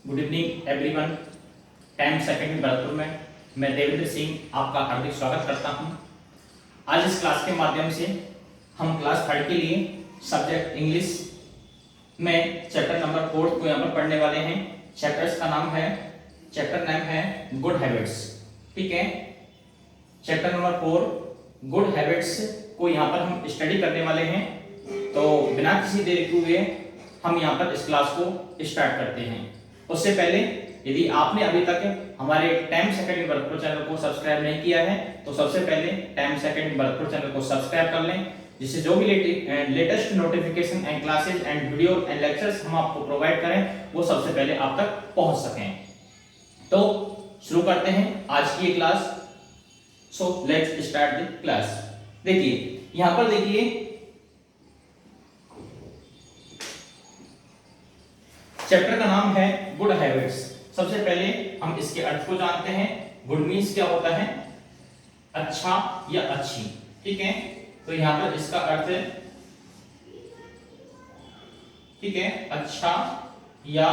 Good evening everyone. Time second Bharatpur में मैं देवेंद्र सिंह आपका हार्दिक स्वागत करता हूं। आज इस क्लास के माध्यम से हम क्लास थर्ड के लिए सब्जेक्ट इंग्लिश में चैप्टर नंबर 4 को यहाँ पर पढ़ने वाले हैं। चैप्टर नेम है गुड हैबिट्स। ठीक है, चैप्टर नंबर 4 गुड हैबिट्स को यहाँ पर हम स्टडी करने वाले हैं। तो बिना किसी देरी के हुए हम यहाँ पर इस क्लास को स्टार्ट करते हैं। उससे पहले यदि आपने अभी तक हमारे टाइम सेकंड भरतपुर चैनल को सब्सक्राइब नहीं किया है तो सबसे पहले टाइम सेकंड भरतपुर चैनल को सब्सक्राइब कर लें, जिससे जो भी latest notification and classes and video and lectures हम आपको प्रोवाइड करें वो सबसे पहले आप तक पहुंच सकें। तो शुरू करते हैं आज की ये class. So let's start the class. देखिए यहां पर देखिए चैप्टर का नाम है गुड हैबिट्स। सबसे पहले हम इसके अर्थ को जानते हैं। गुड मीन्स क्या होता है? अच्छा या अच्छी। ठीक है, तो यहां पर इसका अर्थ है, ठीक है, अच्छा या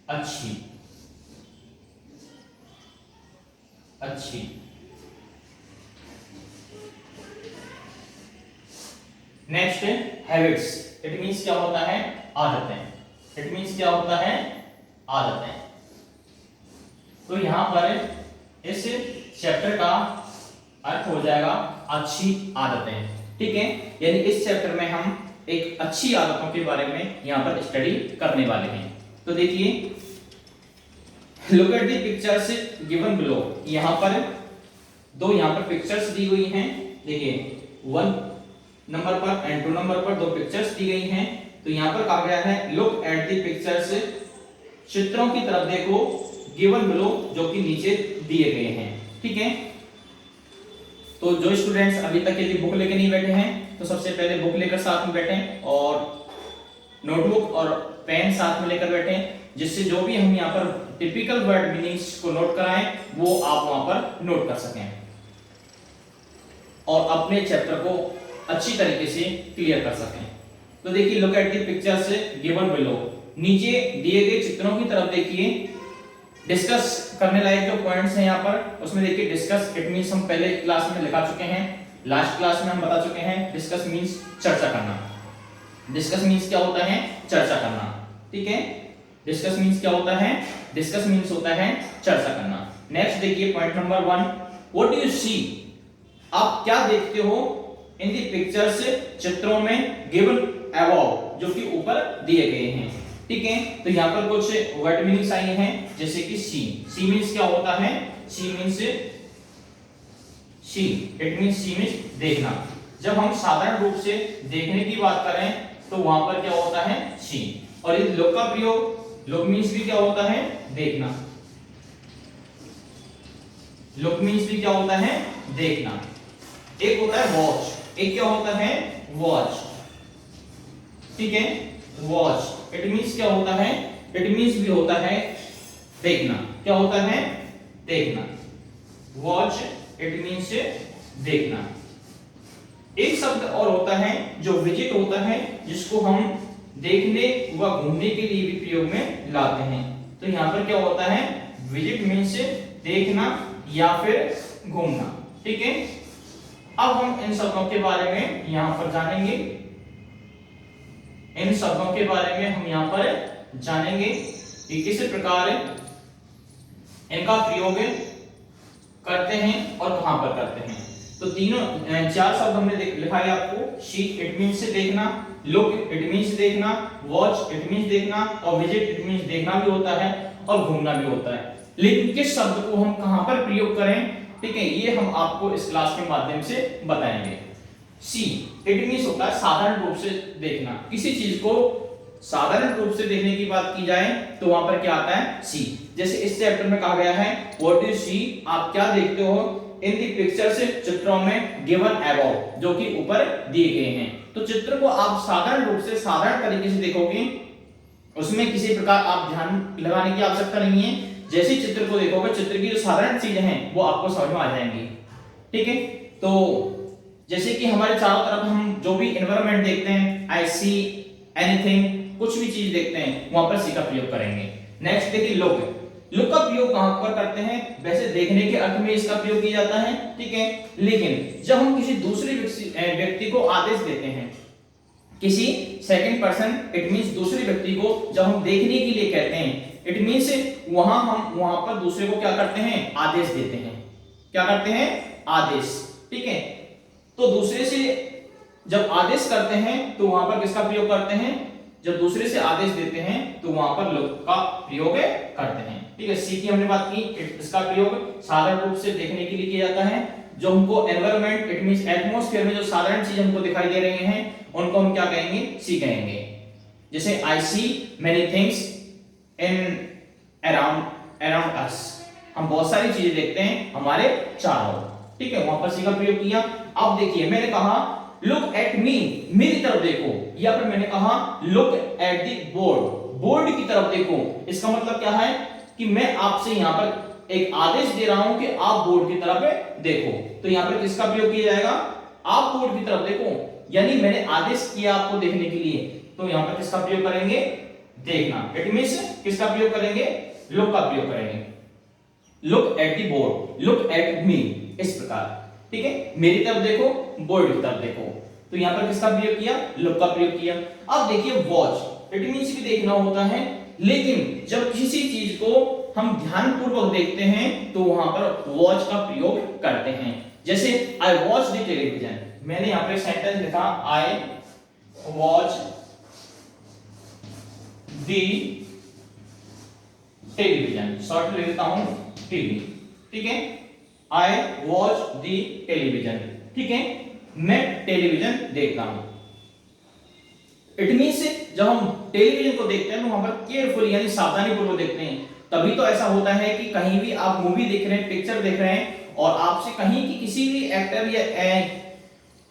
अच्छी। अच्छी। Next habits. इट मीन्स क्या होता है? आदतें। इट मीन्स क्या होता है? आदतें। तो यहां पर इस चैप्टर का अर्थ हो जाएगा अच्छी आदतें। ठीक है, यानी इस चैप्टर में हम एक अच्छी आदतों के बारे में यहां पर स्टडी करने वाले हैं। तो देखिए, look at the pictures given below. यहां पर यहां पर पिक्चर्स दी हुई हैं। देखिए 1 नंबर पर एंड 2 नंबर पर 2 पिक्चर्स दी गई हैं। तो यहां पर कहा गया है लुक एट द पिक्चर्स, चित्रों की तरफ देखो, गिवन बिलो, जो कि नीचे दिए गए हैं। ठीक है, तो जो स्टूडेंट्स अभी तक यदि बुक लेके नहीं बैठे हैं तो सबसे पहले बुक लेकर साथ में बैठें और नोटबुक और पेन साथ में लेकर बैठें, जिससे जो भी हम यहाँ पर टिपिकल वर्ड मीनिंग्स को नोट कराएं वो आप वहां पर नोट कर सकें और अपने चैप्टर को अच्छी तरीके से क्लियर कर सकें। तो देखिए look at the pictures given below, नीचे दिए गए चित्रों की तरफ देखिए। डिस्कस करने लायक जो पॉइंट्स हैं यहाँ पर, उसमें देखिए डिस्कस, इट मींस हम पहले क्लास में लिखा चुके हैं, लास्ट क्लास में हम बता चुके हैं। डिस्कस मींस चर्चा करना। डिस्कस मींस क्या होता है? चर्चा करना। ठीक है, डिस्कस मींस क्या होता है? डिस्कस मींस होता है चर्चा करना। नेक्स्ट देखिए point number 1, what do you see? आप क्या देखते हो? इन दी पिक्चर्स, चित्रों में, गिवन अबव, जो कि ऊपर दिए गए हैं। ठीक है, तो यहां पर कुछ वर्ड मीनिंग्स आई हैं, जैसे कि सी। सी मींस क्या होता है? See means see, it means see means देखना। जब हम साधारण रूप से देखने की बात करें तो वहां पर क्या होता है? सी। और इस लुक का प्रयोग, लुक मींस भी क्या होता है? देखना। लुक मींस भी क्या होता है? देखना। एक होता है वॉच, एक क्या होता है? वॉच। ठीक है, वॉच, इट मींस क्या होता है? इट मींस भी होता है देखना। क्या होता है? देखना। वॉच, इट मींस देखना। एक शब्द और होता है जो विजिट होता है, जिसको हम देखने व घूमने के लिए भी प्रयोग में लाते हैं। तो यहां पर क्या होता है? विजिट मींस देखना या फिर घूमना। ठीक है, अब हम इन शब्दों के बारे में यहां पर जानेंगे। इन शब्दों के बारे में हम यहां पर जानेंगे कि किस प्रकार इनका प्रयोग करते हैं और कहां पर करते हैं। तो तीनों 4 शब्द हमने लिखा है आपको। सी, इट मींस देखना, लुक, इट मींस देखना, वॉच, इट मींस देखना, और विजिट, इट मींस देखना भी होता है और घूमना भी होता है। लेकिन किस शब्द को हम कहां पर प्रयोग करें, ठीक है, ये हम आपको इस क्लास के माध्यम से बताएंगे। सी, इट मींस होता है साधारण रूप से देखना। किसी चीज को साधारण रूप से देखने की बात की जाए तो वहां पर क्या आता है? सी। जैसे इस चैप्टर में कहा गया है व्हाट डू यू सी? आप क्या देखते हो? इन दी पिक्चर्स, चित्रों में, गिवन अबव, जो कि ऊपर दिए गए हैं। तो चित्र को आप साधारण रूप से, साधारण तरीके से देखोगे, उसमें किसी प्रकार आप ध्यान लगाने की आवश्यकता नहीं है। जैसे चित्र को देखोगे, चित्र की जो साधारण चीजें हैं वो आपको समझ में आ जाएंगी। ठीक है, तो जैसे कि हमारे चारों तरफ हम जो भी एनवायरनमेंट देखते हैं, आई सी एनीथिंग, कुछ भी चीज देखते हैं वहां पर सी का प्रयोग करेंगे। नेक्स्ट देखिए लुक। लुक का प्रयोग कहां पर करते हैं? वैसे देखने के अर्थ में इसका प्रयोग किया जाता है, ठीक है, लेकिन जब हम किसी दूसरे व्यक्ति को आदेश देते हैं, किसी सेकंड पर्सन, इट मींस दूसरे व्यक्ति को जब हम देखने के लिए कहते हैं, इट मींस वहां पर दूसरे को क्या करते हैं? आदेश देते हैं। क्या करते हैं? आदेश, ठीक है। तो दूसरे से जब आदेश करते हैं तो वहां पर किसका प्रयोग करते हैं? जब दूसरे से आदेश देते हैं तो वहां पर लुक का प्रयोग करते हैं, ठीक है। सी की हमने बात की, इसका प्रयोग साधारण रूप से देखने के लिए किया जाता है। जो हमको एनवायरनमेंट, इट मींस एटमॉस्फेयर में जो साधारण चीज हमको दिखाई दे रही हैं उनको हम क्या कहेंगे? सी कहेंगे। जैसे I see many things in around us, हम बहुत सारी चीजें देखते हैं हमारे चारों, ठीक है, वहां पर सी का प्रयोग किया। अब देखिए मैंने कहा लुक एट मी, मेरी तरफ देखो, या फिर मैंने कहा look at the board, board की तरफ देखो। इसका मतलब क्या है कि मैं आपसे यहां पर एक आदेश दे रहा हूं कि आप बोर्ड की तरफ देखो। तो यहां पर किसका प्रयोग किया जाएगा? आप बोर्ड की तरफ देखो, यानी मैंने आदेश किया आपको देखने के लिए, तो यहां पर किसका प्रयोग करेंगे? देखना। इट मींस किसका प्रयोग करेंगे? लुक का प्रयोग करेंगे। Look at the board, look at me, इस प्रकार, ठीक है, मेरी तरफ देखो, बोर्ड की तरफ देखो। तो यहां पर किसका प्रयोग किया? लुक का प्रयोग किया। अब देखिए वॉच, इट मींस भी देखना होता है, लेकिन जब किसी चीज को हम ध्यानपूर्वक देखते हैं तो वहां पर वॉच का प्रयोग करते हैं। जैसे आई वॉच द टेलीविजन, मैंने यहां पर सेंटेंस लिखा I watch the television, short ले लेता हूं टीवी, ठीक है, आई वॉच द टेलीविजन, ठीक है, मैं टेलीविजन देखता हूं। इट मींस जब हम टेलीविजन को देखते हैं तो वहां पर केयरफुली यानी सावधानी पूर्वक देखते हैं। तभी तो ऐसा होता है कि कहीं भी आप मूवी देख रहे हैं, पिक्चर देख रहे हैं, और आपसे कहीं की किसी भी एक्टर या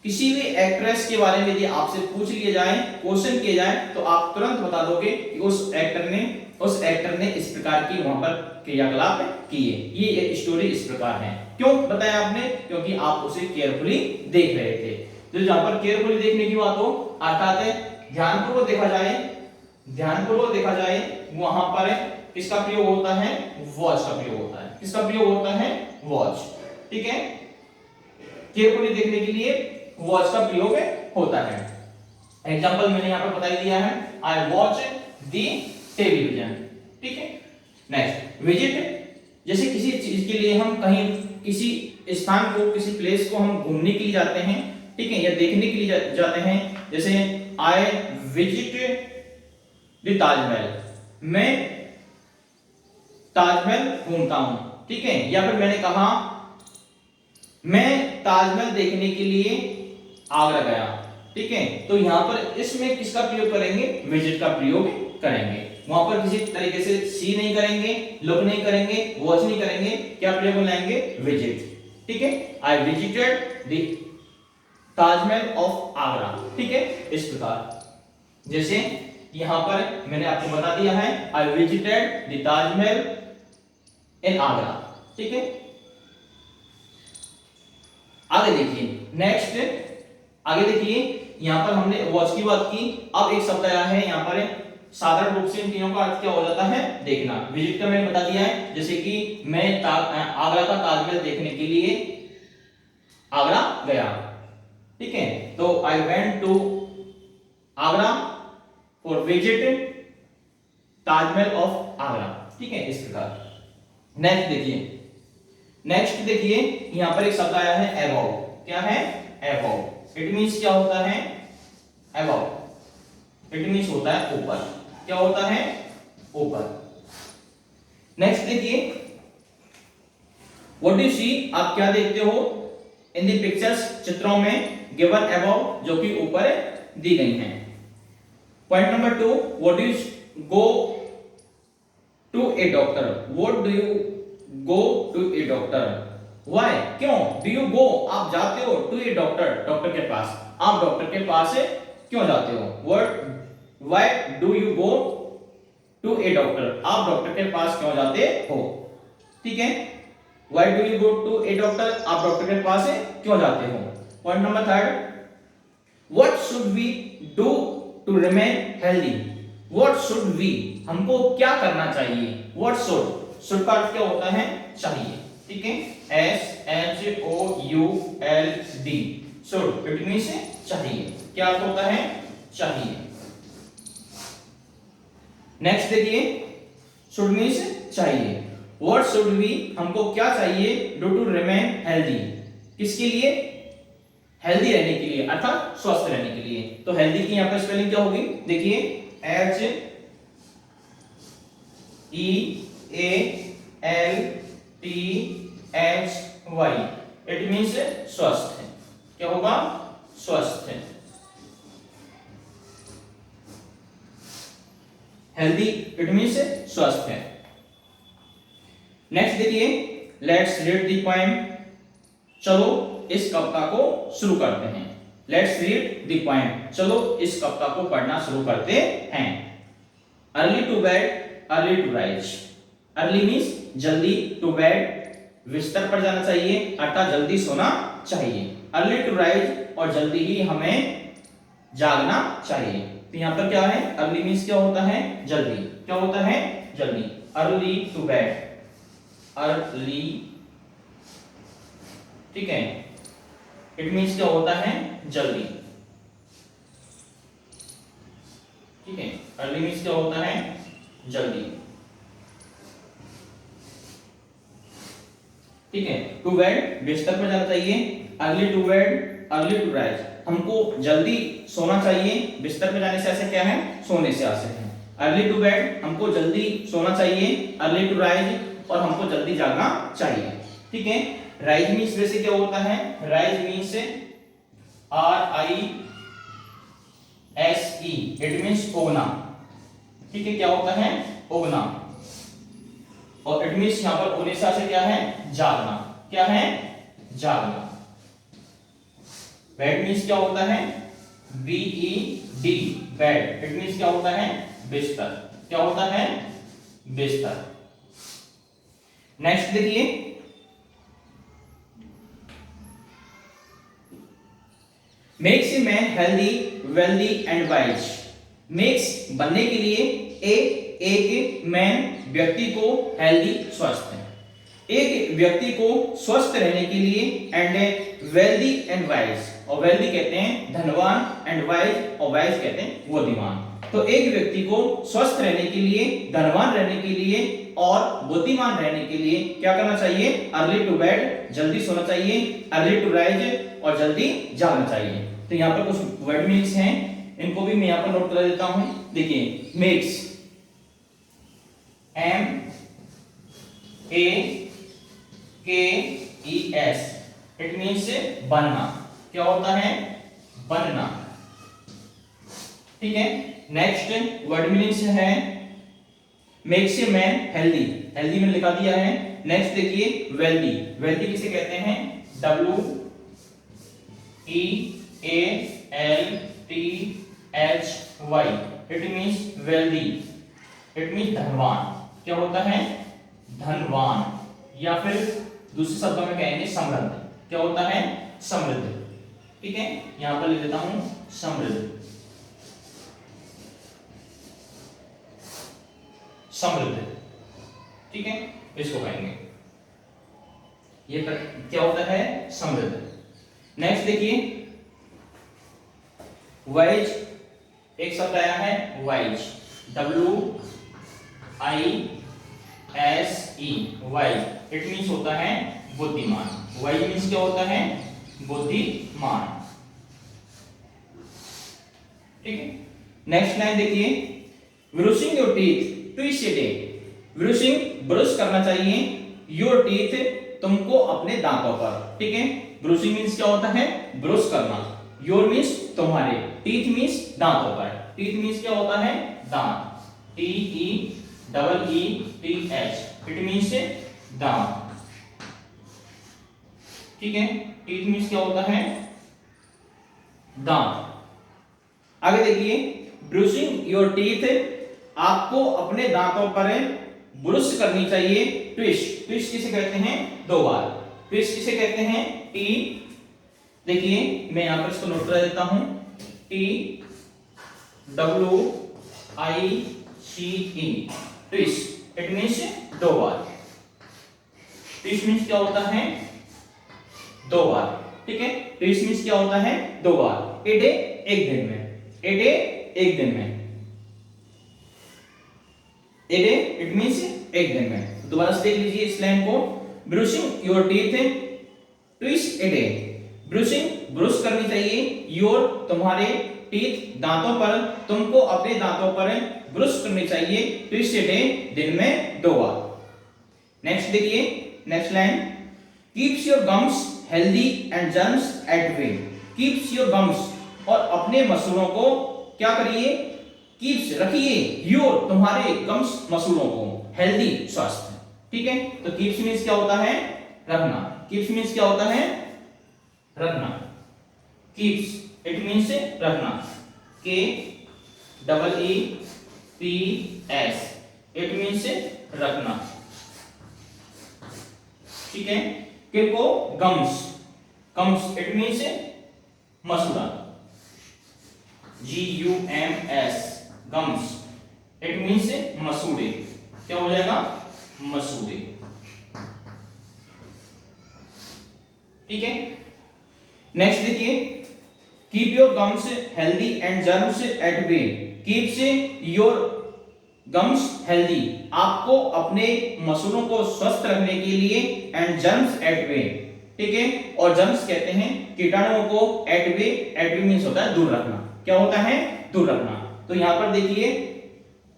किसी भी एक्ट्रेस के बारे में यदि आपसे पूछ लिया जाए, क्वेश्चन किया जाए, तो आप तुरंत बता दोगे कि उस एक्टर ने इस प्रकार की वहां पर क्रियाकलाप किए, ये स्टोरी इस प्रकार है। क्यों बताया आपने? क्योंकि आप उसे केयरफुली देख रहे थे। तो जहां पर केयरफुली देखने की बात हो, अर्थात ध्यानपूर्वक देखा जाए, वहां पर किसका प्रयोग होता है? वॉच का प्रयोग होता है। किसका प्रयोग होता है? वॉच, ठीक है, केयरफुली देखने के लिए वॉच का प्रयोग होता है। एग्जांपल मैंने यहां पर बता दिया है, आई वॉच द टेलीविजन, ठीक है। नेक्स्ट विजिट, जैसे किसी चीज के लिए हम कहीं किसी स्थान को, किसी प्लेस को हम घूमने के लिए जाते हैं, ठीक है, या देखने के लिए जाते हैं। जैसे आई विजिट द ताजमहल, मैं ताजमहल घूमता हूं, ठीक है, या फिर मैंने कहा मैं ताजमहल देखने के लिए आगरा गया, ठीक है। तो यहां पर इसमें किसका प्रयोग करेंगे? विजिट का प्रयोग करेंगे। वहां पर किसी तरीके से सी नहीं करेंगे, लुक नहीं करेंगे, वॉच नहीं करेंगे, क्या प्रयोग लाएंगे? विजिट, ठीक है। I visited the Taj Mahal of Agra, ठीक है, इस प्रकार। जैसे यहां पर मैंने आपको बता दिया है, आई विजिटेड द ताजमहल इन आगरा, ठीक है। आगे देखिए, नेक्स्ट आगे देखिए, यहां पर हमने वॉच की बात की। अब एक शब्द आया है यहां पर, साधारण रूप से इन तीनों का अर्थ क्या हो जाता है? देखना। विजिट का मैंने बता दिया है, जैसे कि मैं आगरा का ताजमहल देखने के लिए आगरा गया, ठीक है। तो I went to Agra for visit Taj Mahal of Agra, ठीक है, इस प्रकार। नेक्स्ट देखिए, यहां पर एक शब्द आया है अबाउ। क्या है? अबाउ। इट मींस क्या होता है? अबाउ, इट मींस होता है ऊपर। क्या होता है? ऊपर। नेक्स्ट देखिए, व्हाट डू यू सी, आप क्या देखते हो? इन द पिक्चर्स, चित्रों में, गिवन अबाउ, जो कि ऊपर दी गई हैं। Point number 2, what do you go to a doctor, what do you go to a doctor, why, क्यों, डू यू गो, आप जाते हो, टू ए डॉक्टर, डॉक्टर के पास, आप डॉक्टर के पास क्यों जाते हो? What, why do you go to a doctor, आप डॉक्टर के पास क्यों जाते हो, ठीक है। Why do you go to a doctor, आप डॉक्टर के पास क्यों जाते हो। Point number 3, what should we do to remain healthy, what should we, हमको क्या करना चाहिए, व्हाट शुड का अर्थ क्या होता है, चाहिए, ठीक है, SHOULD, शुड, इट मींस चाहिए, क्या अर्थ होता है, चाहिए। नेक्स्ट देखिए, शुड मींस चाहिए, व्हाट शुड वी, हमको क्या चाहिए, डू टू रिमेन हेल्दी, किसके लिए, हेल्दी रहने के लिए, अर्थात स्वस्थ रहने के लिए। तो हेल्दी की यहां पर स्पेलिंग क्या होगी, देखिए HEALTHY, इट मींस स्वस्थ, क्या होगा, स्वस्थ, हेल्दी इट मींस स्वस्थ है। नेक्स्ट देखिए, लेट्स रीड द पोएम, चलो इस कविता को शुरू करते हैं। लेट्स रीड द पोएम, चलो इस कविता को पढ़ना शुरू करते हैं। Early to bed early to rise, early means जल्दी, टू बेड बिस्तर पर जाना चाहिए, अर्थात जल्दी सोना चाहिए, अर्ली टू राइज और जल्दी ही हमें जागना चाहिए। तो यहां पर क्या है, अर्ली मींस क्या होता है, जल्दी, क्या होता है, जल्दी, अर्ली टू बेड, अर्ली, ठीक है, इट मींस क्या होता है, जल्दी, ठीक है, अर्ली मींस क्या होता है, जल्दी, ठीक है, टू बेड बिस्तर पर जाना चाहिए, early to bed early to rise, हमको जल्दी सोना चाहिए, बिस्तर पर जाने से ऐसे क्या है, सोने से आसे है, अर्ली टू बेड हमको जल्दी सोना चाहिए, अर्ली टू राइज और हमको जल्दी जागना चाहिए, ठीक है। राइज मींस वैसे क्या होता है, rise means RISE, it means उगना, ठीक है, क्या होता है, उगना, और इट मींस यहां पर उगने से क्या है, जागना, क्या है, जागना। बेड मींस क्या होता है, BED, बेड, इट मींस क्या होता है, बिस्तर, क्या होता है, बिस्तर। नेक्स्ट देखिए, makes a man healthy wealthy and wise, makes बनने के लिए, एक मैन व्यक्ति को, हेल्दी स्वस्थ है, एक व्यक्ति को स्वस्थ रहने के लिए, एंड वेल्दी एंड वाइज, और वेल्दी कहते हैं धनवान, एंड वाइज और वाइज कहते हैं बुद्धिमान। तो एक व्यक्ति को स्वस्थ रहने के लिए, धनवान रहने के लिए और बुद्धिमान रहने के लिए क्या करना चाहिए, अर्ली टू बेड जल्दी सोना चाहिए, अर्ली टू राइज और जल्दी जागना चाहिए। तो यहाँ पर कुछ वर्ड मीनिंग्स हैं, इनको भी मैं यहाँ पर नोट कर देता हूं। देखिए, मेक्स, MEAKES, इट मींस बनना, क्या होता है, बनना, ठीक है। नेक्स्ट वर्ड मीनिंग्स है, makes a man healthy, healthy में लिखा दिया है। नेक्स्ट देखिए, वेल्दी, वेल्दी किसे कहते हैं, WEALTHY, it means wealthy, it means धनवान, क्या होता है, धनवान, या फिर दूसरे शब्दों में कहेंगे समृद्ध, क्या होता है, समृद्ध, ठीक है, यहां पर लिख देता हूं समृद्ध, समृद्ध, ठीक है, इसको कहेंगे, ये क्या होता है, समृद्ध। नेक्स्ट देखिए, वाइज, एक शब्द आया है wise, WISE, wise, it means होता है बुद्धिमान, वाइज मींस क्या होता है, बुद्धिमान, ठीक है। नेक्स्ट लाइन देखिए, brushing your teeth Twitch a day, brushing brush करना चाहिए, योर टीथ तुमको अपने दांतों पर, ठीक है, ब्रशिंग मींस क्या होता है, ब्रश करना, योर मींस तुम्हारे, टीथ मींस दांतों पर, टीथ मींस क्या होता है, दांत, TEETH, इट मींस दांत, ठीक है, टीथ मींस क्या होता है, दांत। आगे देखिए, ब्रशिंग योर टीथ, आपको अपने दांतों पर ब्रश करनी चाहिए, ट्विस्ट, ट्विस्ट किसे कहते हैं, दो बार, ट्विस्ट किसे कहते हैं, टी, देखिए मैं यहां पर इसको नोट कर देता हूं, TWIST, ICE twist, it means 2 bar. Twist means क्या होता है? 2 बार, ठीक है। ट्विस्ट मीन्स क्या होता है? 2 बार। ए डे, एक दिन में। ए डे, एक दिन में। ए डे इट मीन्स एक दिन में। दोबारा से देख लीजिए इस लाइन को। Brushing your teeth twist a day. Brushing, brush करनी चाहिए, योर तुम्हारे, टीथ दांतों पर, तुमको अपने दांतों पर ब्रश करनी चाहिए, ट्विस्ट ए डे दिन में 2 बार। नेक्स्ट देखिए, next line, keeps your gums healthy and germs at way. Keeps your gums, और अपने मसूड़ों को क्या करिए? कीप्स रखिए, योर तुम्हारे, गम्स मसूड़ों को, हेल्दी स्वस्थ, ठीक है। तो कीप्स मींस क्या होता है? रखना। कीप्स मींस क्या होता है? रखना। कीप्स इट मींस रखना, KEEPS, इट मींस रखना, ठीक है। किनको? गम्स, गम्स इट मींस मसूड़ा, GUMS, गम्स इट मींस मसूड़े। क्या हो जाएगा? मसूड़े, ठीक है। नेक्स्ट देखिए, keep your gums healthy and germs at bay. Keeps your gums healthy, आपको अपने मसूड़ों को स्वस्थ रखने के लिए, एंड जर्म्स एट बे, ठीक है। और जर्म्स कहते हैं कीटाणुओं को, at bay, at bay means होता है दूर रखना। क्या होता है? दूर रखना। तो यहां पर देखिए,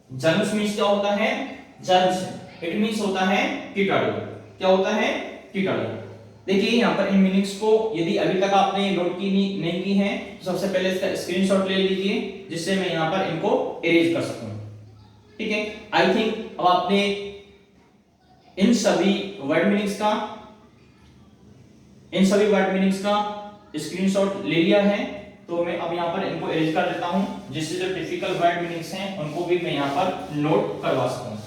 जर्म्स मींस क्या होता है? जर्म्स इट मींस होता है कीटाणु। क्या होता है? कीटाणु। देखिए यहां पर इन मीनिंग्स को यदि अभी तक आपने नोट की नहीं की है तो सबसे पहले इसका स्क्रीनशॉट ले लीजिए, जिससे मैं यहां पर इनको इरेज कर सकूं, ठीक है। आई थिंक अब आपने इन सभी वर्ड मीनिंग्स का स्क्रीनशॉट ले लिया है। तो मैं अब यहां पर इनको इरेज कर देता हूं, जिससे जो टिपिकल वर्ड मीनिंग्स हैं उनको भी मैं यहां पर नोट करवा सकूं।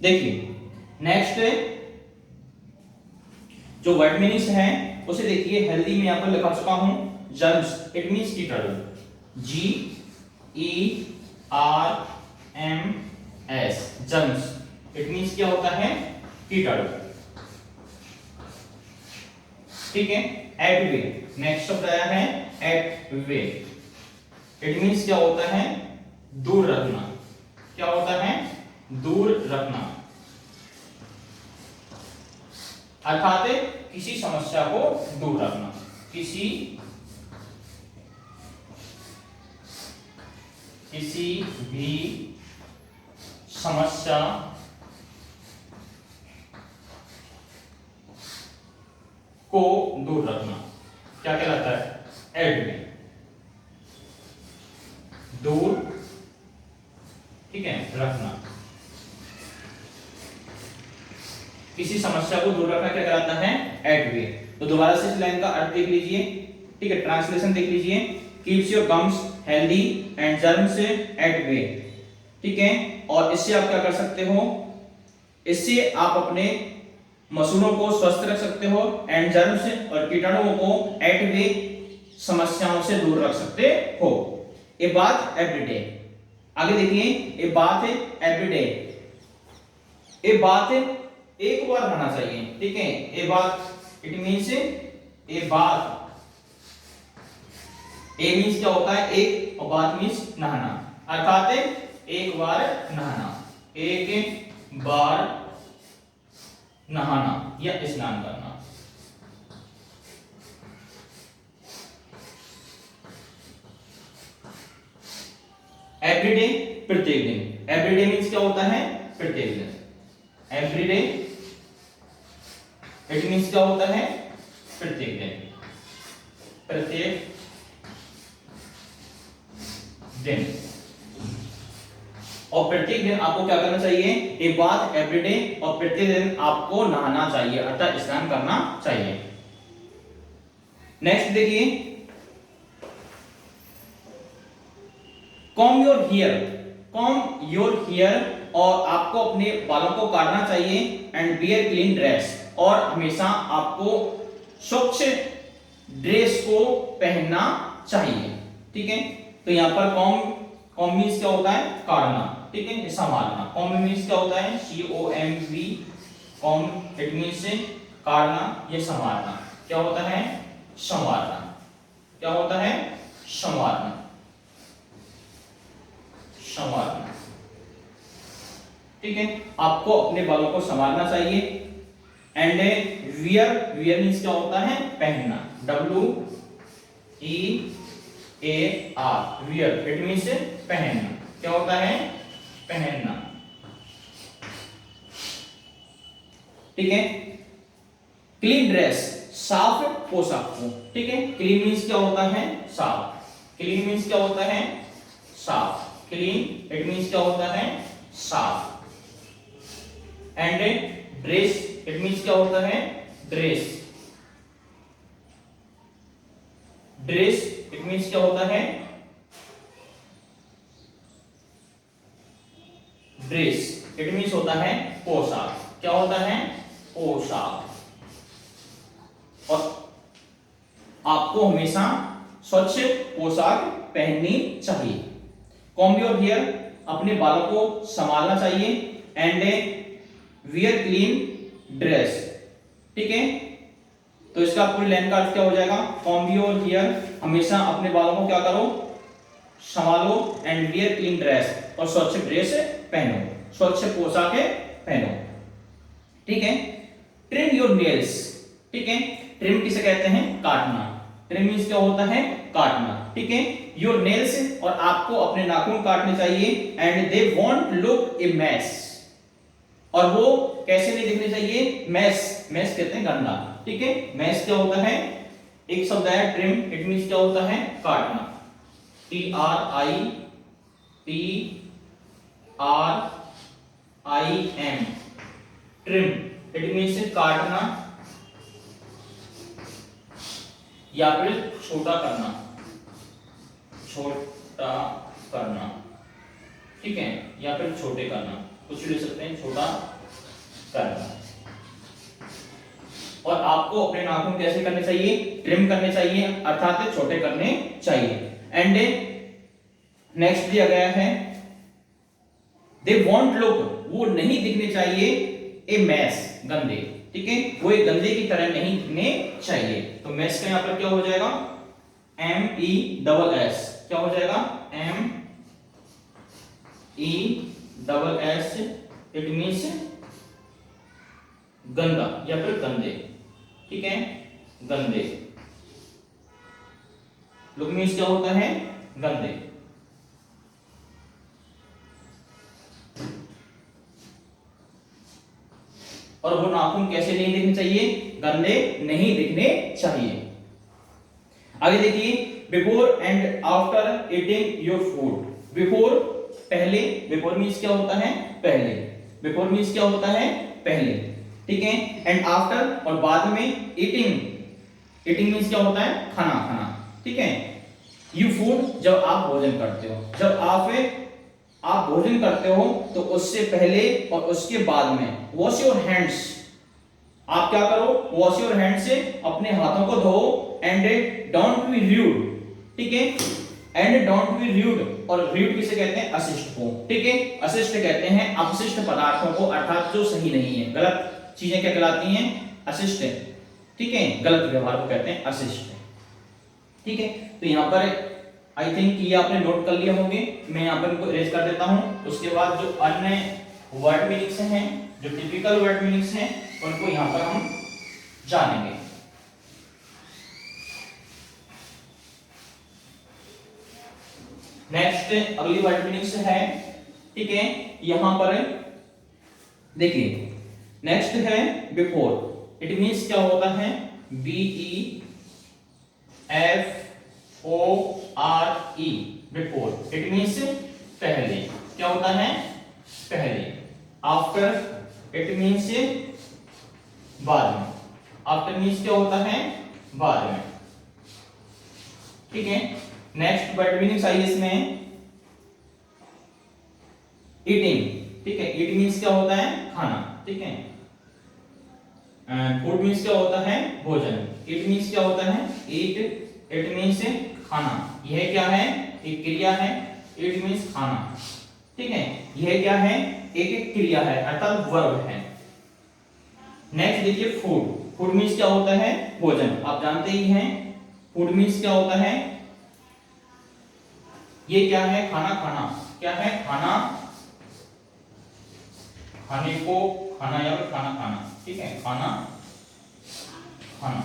देखिए नेक्स्ट जो वर्ड मीनिंग्स हैं उसे देखिए, हेल्दी में यहां पर लिखा चुका हूं, जर्म्स इट मींस कीटाणु, GERMS, जर्म्स इट मींस क्या होता है? कीटाणु, ठीक है। एट वे, नेक्स्ट शब्द आया है एट वे, इट मींस क्या होता है? दूर रखना। क्या होता है? दूर रखना, अर्थात किसी समस्या को दूर रखना, किसी भी समस्या को दूर रखना क्या कहलाता है? एट में, दूर, ठीक है, रखना। किसी समस्या को दूर रखना क्या कहलाता है? At bay. तो दोबारा से इस लाइन का अर्थ देख लीजिए, ठीक है, ट्रांसलेशन देख लीजिए, keeps your gums healthy and germs at way, ठीक है। और इससे आप क्या कर सकते हो? इससे आप अपने मसूड़ों को स्वस्थ रख सकते हो, एंड जर्म्स और कीटाणुओं को एट वे, समस्याओं से दूर रख सकते हो। ए बात एवरीडे, आगे देखिए, ए बात एवरीडे, ए बात एक बार नहाना चाहिए, ठीक है। ए बात इट मींस ए बात, ए मींस क्या होता है? एक, और बात मींस नहाना, अर्थात एक बार नहाना, एक बार नहाना या स्नान करना। एवरीडे, प्रत्येक दिन। एवरीडे मींस क्या होता है? प्रत्येक दिन। एवरीडे इट मींस क्या होता है? प्रत्येक दिन, प्रत्येक दिन। और प्रत्येक दिन आपको क्या करना चाहिए? ए बात एवरीडे, और प्रत्येक दिन आपको नहाना चाहिए, अर्थात स्नान करना चाहिए। नेक्स्ट देखिए, comb your hair, comb your hair, और आपको अपने बालों को काटना चाहिए, एंड वियर क्लीन ड्रेस, और हमेशा आपको स्वच्छ ड्रेस को पहनना चाहिए। ठीक है, तो यहां पर कॉम्ब मींस क्या होता है, काटना, ठीक है, संवारना। कॉम्ब मींस क्या होता है, COMB, कॉम्ब इट मींस काटना, ये संवारना। क्या होता है, संवारना। क्या होता है, संवारना, संवारना। ठीक है, आपको अपने बालों को संवारना चाहिए। एंड वियर, वियर मींस क्या होता है, पहनना, WEAR, वियर इट मींस पहनना। क्या होता है, पहनना। ठीक है, क्लीन ड्रेस, साफ पोशाक को। ठीक है, क्लीन मींस क्या होता है, साफ। क्लीन मींस क्या होता है, साफ। क्लीन इट मींस क्या होता है, साफ। एंड ड्रेस इट मींस क्या होता है, ड्रेस। ड्रेस इट मींस क्या होता है, ड्रेस इट मींस होता है पोशाक। क्या होता है, पोशाक। और आपको हमेशा स्वच्छ पोशाक पहननी चाहिए। कॉम्ब योर हेयर, अपने बालों को संभालना चाहिए। And wear clean dress. ठीक है, तो इसका पूरी लाइन का अर्थ क्या हो जाएगा, कॉम्ब योर हेयर, हमेशा अपने बालों को क्या करो, संभालो। एंड वियर क्लीन ड्रेस, और स्वच्छ ड्रेस पहनो, स्वच्छ पोशाकें पहनो। ठीक है, ट्रिम योर नेल्स। ठीक है, ट्रिम किसे कहते हैं, काटना। ट्रिम मींस क्या होता है, काटना। ठीक है, योर नेल्स, और आपको अपने नाखून काटने चाहिए। And they won't look a mess, और वो कैसे नहीं दिखने चाहिए, मैस। मैस कहते हैं गंदा। ठीक है, मैस क्या होता है, एक शब्द है ट्रिम, इट मींस क्या होता है, काटना। TRIM, ट्रिम इट मींस काटना या फिर छोटा करना, छोटा करना। ठीक है, या फिर छोटे करना, कुछ भी ले सकते हैं, छोटा करना। और आपको अपने नाखून कैसे करने चाहिए, ट्रिम करने चाहिए, अर्थात छोटे करने चाहिए। एंड नेक्स्ट दिया गया है, दे वॉन्ट लुक, वो नहीं दिखने चाहिए, ए मैस, गंदे। ठीक है, वो एक गंदे की तरह नहीं दिखने चाहिए। तो मैस का यहां पर क्या हो जाएगा, MESS, क्या हो जाएगा, MESS, इट मींस गंदा या फिर गंदे। ठीक है, गंदे। लुक मींस क्या होता है, गंदे। और वो नाखून कैसे नहीं दिखने चाहिए, गंदे नहीं दिखने चाहिए। आगे देखिए, before and after eating your food. Before, पहले, बिफोर मींस क्या होता है, पहले। बिफोर मींस क्या होता है, पहले। ठीक है, एंड आफ्टर, और बाद में। ईटिंग, ईटिंग मींस क्या होता है, खाना, खाना। ठीक है, यू फूड, जब आप भोजन करते हो, जब आप भोजन करते हो तो उससे पहले और उसके बाद में वॉश योर हैंड्स, आप क्या करो, वॉश योर हैंड्स से अपने हाथों को धो। And don't be rude. ठीक है, एंड डोंट बी रूड, और रूड किसे कहते हैं, अशिष्ट को। ठीक है, अशिष्ट कहते हैं अपशिष्ट पदार्थों को, अर्थात जो सही नहीं है, गलत चीजें क्या कहलाती हैं, अशिष्ट। ठीक है, गलत व्यवहार को कहते हैं अशिष्ट। ठीक है, तो यहां पर आई थिंक ये आपने नोट कर लिए होंगे, मैं यहां पर इनको इरेज कर देता हूं। उसके बाद जो अन्य वर्ड मीनिंग्स हैं, जो टिपिकल वर्ड मीनिंग्स हैं, उनको यहां पर हम जानेंगे। नेक्स्ट अगली वर्ड मीनिंग्स है। ठीक है, यहां पर देखिए, नेक्स्ट है बिफोर। इट मींस क्या होता है, BEFORE, बिफोर। इट मींस पहले, क्या होता है, पहले। आफ्टर, इट मींस बाद में। आफ्टर मींस क्या होता है, बाद में। ठीक है, नेक्स्ट वर्ड मीनिंग्स आई इसमें, ईटिंग, ठीक है, ईट मीन्स क्या होता है, खाना, ठीक है, फूड मीन्स क्या होता है, भोजन, इट मीन्स क्या होता है, ईट, इट मीन्स खाना, यह क्या है, एक क्रिया है, इट मीन्स खाना, ठीक है, यह क्या है, एक क्रिया है अर्थात वर्ब है। नेक्स्ट देखिए फूड, फूड मीन्स क्या होता है, भोजन, आप जानते ही हैं फूड मीन्स क्या होता है, ये क्या है, खाना, खाना क्या है, खाना, खाने को खाना या फिर खाना खाना, ठीक है, खाना खाना,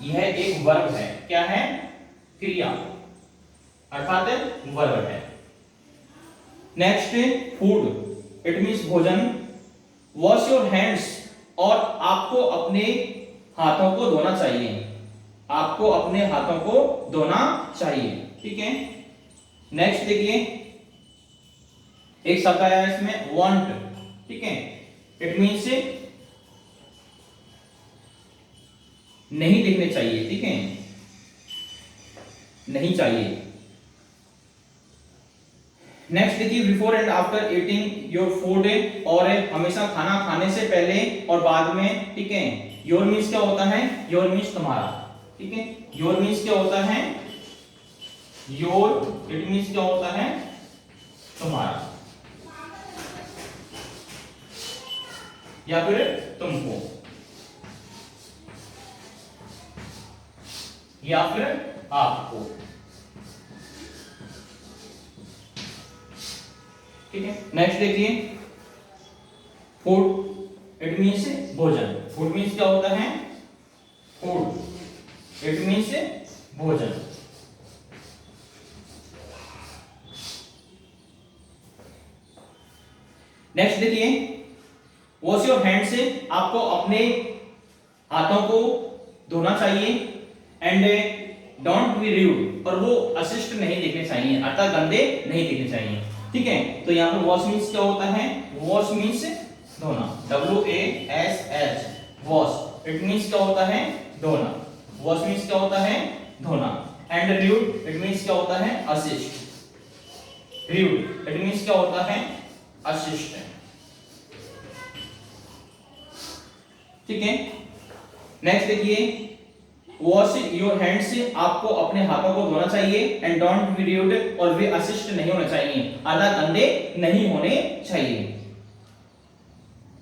यह एक वर्ब है, क्या है, क्रिया अर्थात वर्ब है। नेक्स्ट फूड, इट मीन्स भोजन, वॉश योर हैंड्स, और आपको अपने हाथों को धोना चाहिए, आपको अपने हाथों को धोना चाहिए, ठीक है। नेक्स्ट देखिए एक शब्द आया है इसमें वांट, ठीक है, इट मीन्स नहीं दिखने चाहिए, ठीक है, नहीं चाहिए। नेक्स्ट देखिए before and after eating your food, और हमेशा खाना खाने से पहले और बाद में, ठीक है। योर मीन्स क्या होता है, योर मीन्स तुम्हारा, ठीक है, योर मीन्स क्या होता है, योर, इट मीन्स क्या होता है, तुम्हारा या फिर तुमको या फिर आपको, ठीक है। नेक्स्ट देखिए फूड, इट मीन्स भोजन, फूड मीन्स क्या होता है, फूड, इट मीन्स भोजन। नेक्स्ट देखिए वॉश योर हैंड, से आपको अपने हाथों को धोना चाहिए, एंड डोंट बी र्यूड, और वो अशिष्ट नहीं दिखने चाहिए अर्थात गंदे नहीं दिखने चाहिए, ठीक है। तो यहाँ पर वॉश मीन्स क्या होता है, वॉश मीन्स धोना, WASH, वॉश, इट मीन्स क्या होता है, धोना, वॉश मीन्स क्या होता है, धोना, एंड र्यूड, इट मीन्स क्या होता है, अशिष्ट, र्यूड, इट मीन्स क्या होता है, अशिष्ट, ठीक है। नेक्स्ट देखिए वॉश योर हैंड्स, आपको अपने हाथों को धोना चाहिए, एंड डोंट बी र्यूड, और वे अशिष्ट नहीं होने चाहिए अर्थात गंदे नहीं होने चाहिए।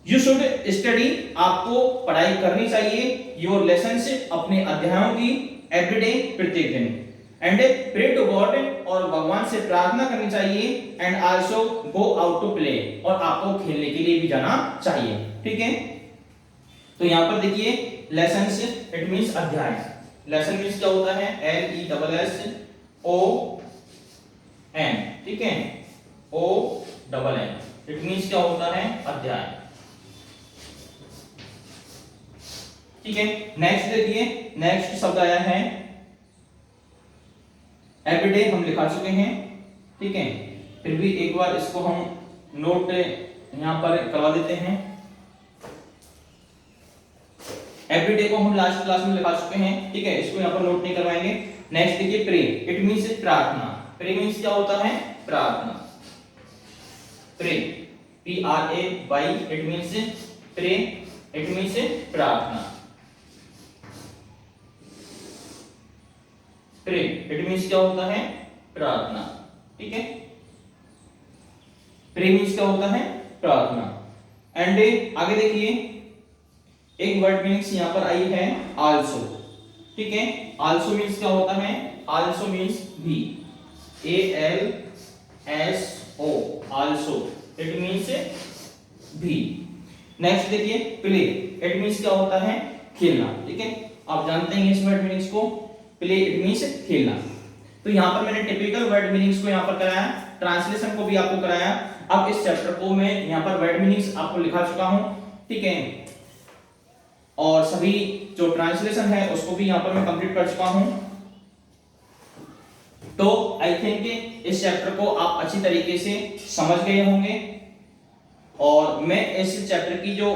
यू शुड स्टडी, आपको पढ़ाई करनी चाहिए, योर लेसन्स, अपने अध्यायों की, एवरीडे, प्रत्येक दिन, एंड प्रे टू गॉड, और भगवान से प्रार्थना करनी चाहिए, and also go out to play, और आपको खेलने के लिए भी जाना चाहिए, ठीक है। तो यहां पर देखिए लेसन्स, इट मींस अध्याय, लेसन मींस क्या होता है, LESSON, ठीक है, ONN, इट मींस क्या होता है, अध्याय, ठीक है। नेक्स्ट देखिए नेक्स्ट शब्द आया है एवरीडे, हम लिखा चुके हैं, ठीक है, फिर भी एक बार इसको हम नोट यहां पर करवा देते हैं। एवरीडे को हम लास्ट क्लास में लिखा चुके हैं, ठीक है, इसको यहाँ पर नोट नहीं करवाएंगे। नेक्स्ट देखिए प्रे, इट मींस प्रार्थना, प्रे मींस क्या होता है, प्रार्थना, pray, PRAY, it means pray, it means प्रार्थना, प्रे, इट मींस क्या होता है, प्रार्थना, ठीक है, प्रे मींस क्या होता है, प्रार्थना। एंड आगे देखिए एक वर्ड मीनिंग्स यहां पर आई है आल्सो, ठीक है, आल्सो मीन्स क्या होता है, आल्सो मीन्स भी, ALSO, आल्सो, इट मीन्स भी। नेक्स्ट देखिए प्ले, इट मीन्स क्या होता है, खेलना, ठीक है, आप जानते हैं इस वर्ड मीनिंग्स को, प्ले इट मीन्स खेलना। तो यहां पर मैंने टिपिकल वर्ड मीनिंग्स को यहां पर कराया, ट्रांसलेशन को भी आपको कराया। अब इस चैप्टर को मैं यहां पर वर्ड मीनिंग्स आपको लिखा चुका हूं, ठीक है, और सभी जो ट्रांसलेशन है उसको भी यहां पर मैं कंप्लीट कर चुका हूं। तो आई थिंक इस चैप्टर को आप अच्छी तरीके से समझ गए होंगे, और मैं इस चैप्टर की जो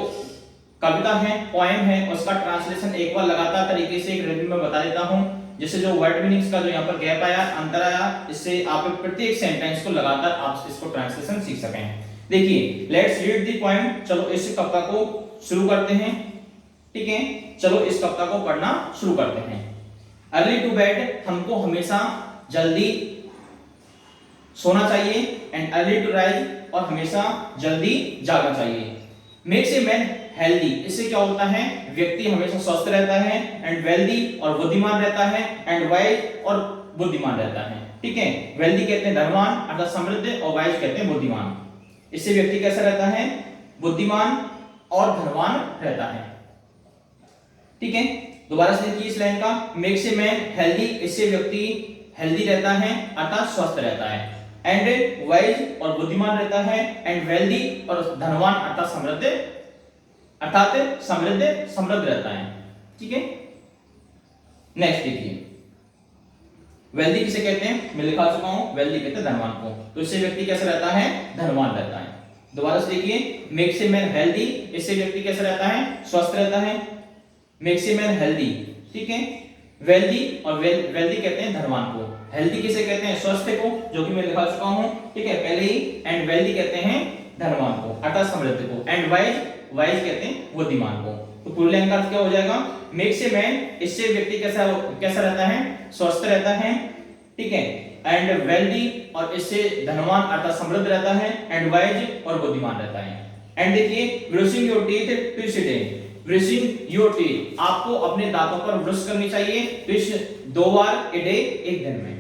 कविता है, पोएम है, उसका ट्रांसलेशन एक बार लगातार तरीके से एक रिव्यू में बता देता हूं, जैसे जो वर्ड मीनिंग्स का जो यहाँ पर गैप आया, अंतर आया, इससे आप प्रत्येक सेंटेंस को लगातार आप इसको ट्रांसलेशन सीख सकें। देखिए लेट्स रीड द पॉइंट, चलो इस कविता को शुरू करते हैं। ठीक है, चलो इस कविता को पढ़ना शुरू करते हैं। अर्ली टू बेड, हमको हमेशा जल्दी सोना चाहिए, एंड अर्ली टू राइज, और हमेशा जल्दी जागना चाहिए। मेक्स ए मैन हेल्दी, इससे क्या होता है, व्यक्ति हमेशा स्वस्थ रहता है, एंड वेल्दी और बुद्धिमान रहता है, एंड वाइज और बुद्धिमान रहता है। ठीक है, वेल्दी कहते हैं धनवान अर्थात समृद्ध, और वाइज कहते हैं बुद्धिमान। इससे व्यक्ति कैसा रहता है, बुद्धिमान और धनवान रहता है। ठीक है, दोबारा से देखिए इस लाइन का, मेक्स ए मैन हेल्दी, इससे व्यक्ति हेल्दी रहता है अर्थात स्वस्थ रहता है, एंड वाइज और बुद्धिमान रहता है, एंड वेल्दी और धनवान अर्थात समृद्ध रहता है। ठीक है, नेक्स्ट देखिए, वेल्दी किसे कहते हैं, मैं लिखा चुका हूं, वेल्दी कहते हैं धनवान को, तो इससे व्यक्ति कैसा रहता है, धनवान रहता है। दोबारा से देखिए, मेक्स ए मैन हेल्दी, इससे व्यक्ति कैसा रहता है, स्वस्थ रहता है, मेक्स ए मैन हेल्दी। ठीक है, वेल्दी और वेल्दी कहते हैं धनवान को, हेल्दी किसे कहते हैं, स्वस्थ को, जो कि मैं लिखा चुका हूं। ठीक है, पहले ही, एंड वेल्दी कहते हैं धनवान को अर्थात समृद्ध को, एंड वाइज कहते हैं बुद्धिमान को। तो पूरी लाइन का अर्थ क्या हो जाएगा, मेक्स ए मैन, इससे व्यक्ति कैसा रहता है, स्वस्थ रहता है। ठीक है, एंड वेल्दी, और इससे धनवान अर्थात समृद्ध रहता है, एंड वाइज और बुद्धिमान रहता है। एंड देखिए, brushing your teeth twice day, brushing your teeth, आपको अपने दांतों पर ब्रश करनी चाहिए, ट्विस 2 बार ए डे, एक दिन में।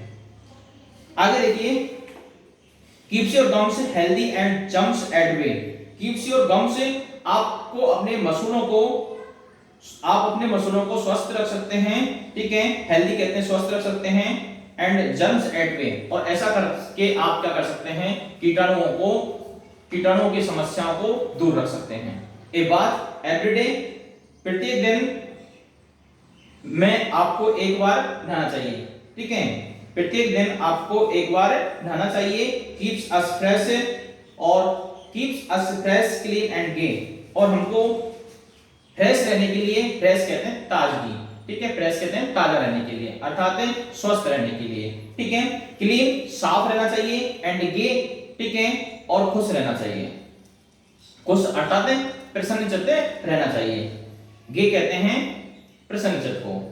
आगे देखिए, keeps your gums healthy and jumps at way, keeps your gums, आपको अपने मसूड़ों को स्वस्थ रख सकते हैं। ठीक है, हेल्दी कहते हैं स्वस्थ रख सकते हैं, एंड जर्म्स एट वे, और ऐसा करके आप क्या कर सकते हैं, कीटाणुओं की समस्याओं को दूर रख सकते हैं। ए बात एवरीडे, प्रत्येक दिन में आपको एक बार नहाना चाहिए। ठीक है, प्रत्येक दिन आपको एक बार नहाना चाहिए। कीप्स अस फ्रेश, और keeps us fresh, clean and gay, और हमको फ्रेश रहने के लिए, फ्रेश कहते हैं ताजगी। ठीक है, फ्रेश कहते हैं ताजा रहने के लिए अर्थात स्वस्थ रहने के लिए। ठीक है, क्लीन साफ रहना चाहिए, एंड गे, ठीक है, और खुश रहना चाहिए। खुश अर्थात प्रसन्नचित्त रहना चाहिए, गे कहते हैं प्रसन्नचित्त को।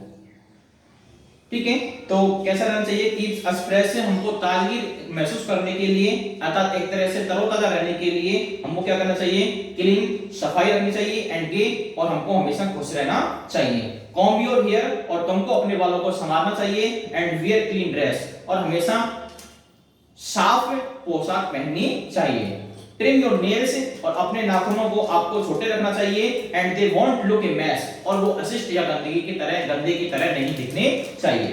ठीक है, तो कैसा रहना चाहिए, कीप्स अस फ्रेश से हमको ताजगी महसूस करने के लिए अर्थात एक तरह से तरोताजा रहने के लिए हमको क्या करना चाहिए, क्लीन सफाई रखनी चाहिए, एंड गे, और हमको हमेशा खुश रहना चाहिए। कॉम्ब योर हेयर, और तुमको अपने बालों को संवारना चाहिए, एंड वियर क्लीन ड्रेस, और हमेशा साफ पोशाक पहननी चाहिए। ट्रिम योर नेल्स, और अपने नाखूनों को आपको छोटे रखना चाहिए, and they won't look a mess, और वो अशिष्ट या गंदे की तरह नहीं दिखने चाहिए।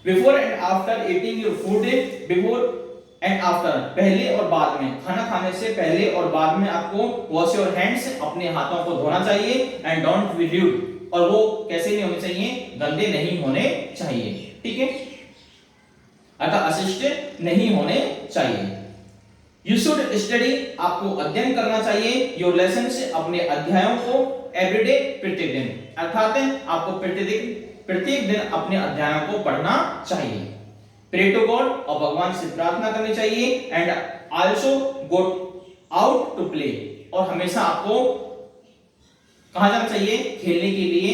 Before and after eating your food, before and after, पहले और बाद में, खाना खाने से पहले और बाद में आपको वॉश योर हैंड्स, अपने हाथों को धोना चाहिए, एंड डोंट बी र्यूड, और वो कैसे नहीं होने चाहिए, गंदे नहीं होने चाहिए। ठीक है, अर्थात अशिष्ट नहीं होने चाहिए। यू शुड स्टडी, आपको अध्ययन करना चाहिए, योर लेसन्स, अपने अध्यायों को, एवरीडे, प्रत्येक दिन, अर्थात आपको प्रत्येक दिन अपने अध्यायों को पढ़ना चाहिए। प्रे टू गॉड, और भगवान से प्रार्थना करनी चाहिए, and also go out to play, और हमेशा आपको कहां जाना चाहिए, खेलने के लिए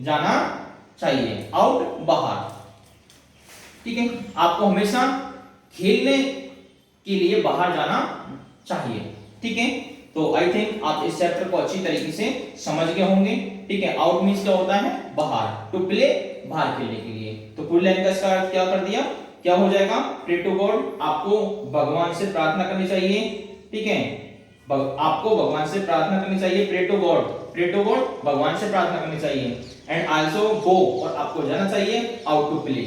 जाना चाहिए, आउट बाहर। ठीक है, आपको हमेशा खेलने के लिए बाहर जाना चाहिए। ठीक है, तो आई थिंक आप इस चैप्टर को अच्छी तरीके से समझ गए होंगे। ठीक है, आउट मींस क्या होता है, बाहर, टू प्ले, बाहर खेलने के लिए। तो पूरी लाइन का इसका अर्थ क्या कर दिया, क्या हो जाएगा, प्रे टू गॉड, आपको भगवान से प्रार्थना करनी चाहिए। ठीक है, आपको भगवान से प्रार्थना करनी चाहिए, प्रे टू गॉड भगवान से प्रार्थना करनी चाहिए, एंड आल्सो गो, और आपको जाना चाहिए, आउट टू प्ले,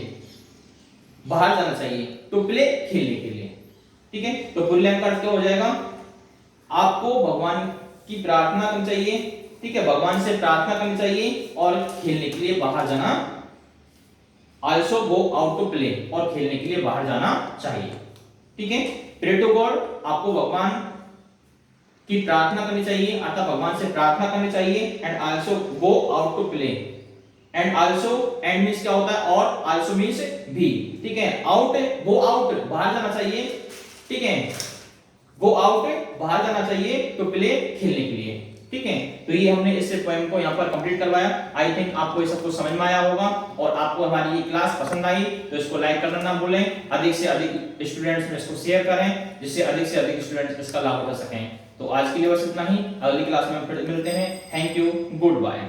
बाहर जाना चाहिए, टू प्ले, खेलने के लिए। ठीक है, तो पूरी लाइन का अर्थ क्या हो जाएगा, आपको भगवान की प्रार्थना करनी चाहिए। ठीक है, भगवान से प्रार्थना करनी चाहिए और खेलने के लिए बाहर जाना, also go out to play, और खेलने के लिए बाहर जाना चाहिए। ठीक है, प्रे टू गॉड, आपको भगवान की प्रार्थना करनी चाहिए अर्थात भगवान से प्रार्थना करनी चाहिए, and also go out to play, and also, and means क्या होता है, और आल्सो मींस भी, ठीक है। आउट, गो आउट, बाहर जाना चाहिए, ठीक है, गो आउट बाहर जाना चाहिए, टू प्ले खेलने के लिए, ठीक है। तो ये हमने इस पोएम को यहाँ पर कंप्लीट करवाया। आई थिंक आपको ये सब कुछ समझ में आया होगा, और आपको हमारी ये क्लास पसंद आई तो इसको लाइक करना ना भूलें, अधिक से अधिक स्टूडेंट्स में इसको शेयर करें, जिससे अधिक से अधिक स्टूडेंट्स इसका लाभ उठा सकें। तो आज के लिए बस इतना ही, अगली क्लास में फिर मिलते हैं। Thank you, good bye.